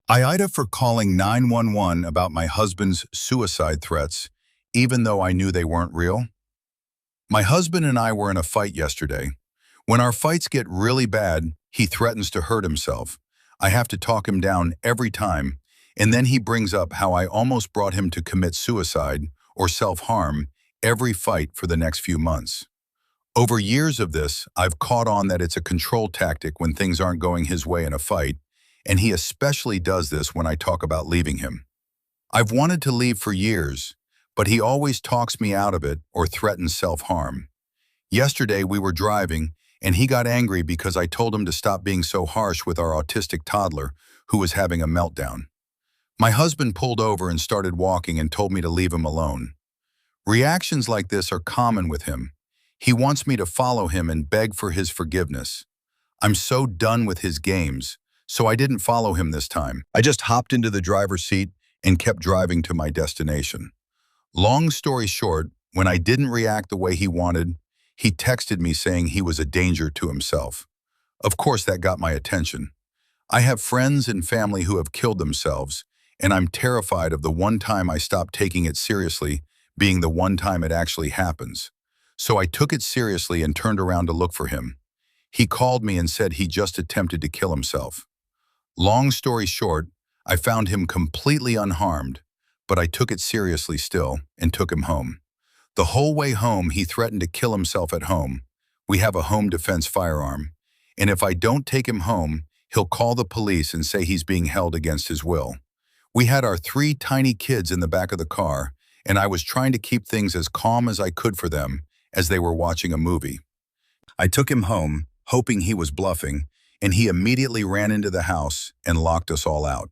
IITA for calling 911 about my husband's suicide threats, even though I knew they weren't real. My husband and I were in a fight yesterday. When our fights get really bad, he threatens to hurt himself. I have to talk him down every time, and then he brings up how I almost brought him to commit suicide or self-harm every fight for the next few months. Over years of this, I've caught on that it's a control tactic when things aren't going his way in a fight, and he especially does this when I talk about leaving him. I've wanted to leave for years, but he always talks me out of it or threatens self-harm. Yesterday we were driving, and he got angry because I told him to stop being so harsh with our autistic toddler who was having a meltdown. My husband pulled over and started walking and told me to leave him alone. Reactions like this are common with him. He wants me to follow him and beg for his forgiveness. I'm so done with his games, so I didn't follow him this time. I just hopped into the driver's seat and kept driving to my destination. Long story short, when I didn't react the way he wanted, he texted me saying he was a danger to himself. Of course, that got my attention. I have friends and family who have killed themselves, and I'm terrified of the one time I stopped taking it seriously being the one time it actually happens. So I took it seriously and turned around to look for him. He called me and said he just attempted to kill himself. Long story short, I found him completely unharmed, but I took it seriously still and took him home. The whole way home, he threatened to kill himself at home. We have a home defense firearm, and if I don't take him home, he'll call the police and say he's being held against his will. We had our 3 tiny kids in the back of the car, and I was trying to keep things as calm as I could for them as they were watching a movie. I took him home, hoping he was bluffing, and he immediately ran into the house and locked us all out.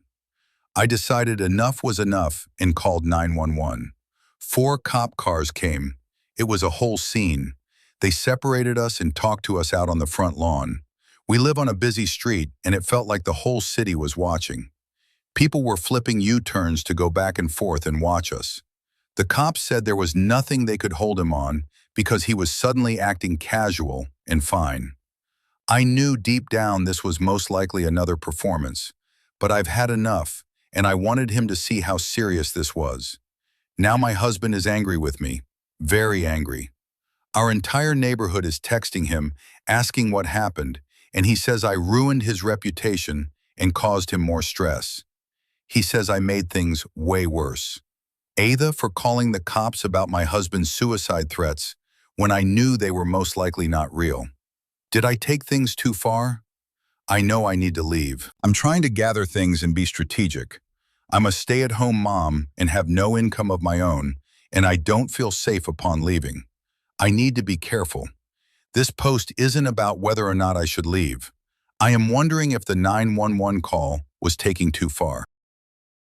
I decided enough was enough and called 911. 4 cop cars came. It was a whole scene. They separated us and talked to us out on the front lawn. We live on a busy street, and it felt like the whole city was watching. People were flipping U-turns to go back and forth and watch us. The cops said there was nothing they could hold him on because he was suddenly acting casual and fine. I knew deep down this was most likely another performance, but I've had enough, and I wanted him to see how serious this was. Now my husband is angry with me, very angry. Our entire neighborhood is texting him, asking what happened, and he says I ruined his reputation and caused him more stress. He says I made things way worse. Either for calling the cops about my husband's suicide threats when I knew they were most likely not real. Did I take things too far? I know I need to leave. I'm trying to gather things and be strategic. I'm a stay-at-home mom and have no income of my own, and I don't feel safe upon leaving. I need to be careful. This post isn't about whether or not I should leave. I am wondering if the 911 call was taking too far.